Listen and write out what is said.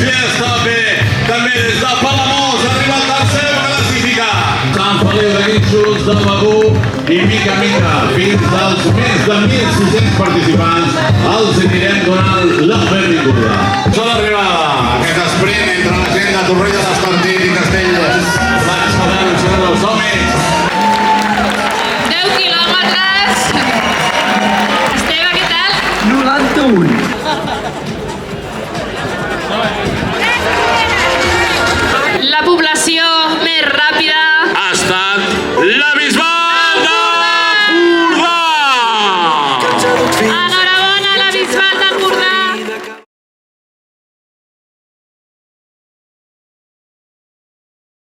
Fiesta B, també des de Palamós, arriba el tercer classificat. Sant Feliu de Guíxols, de Begur i mica en mica, fins als més de 1.600 participants, els anirem donant la benvinguda. Són l'arribada, aquest esprint entre la gent de Torrella d'Estartit i Castell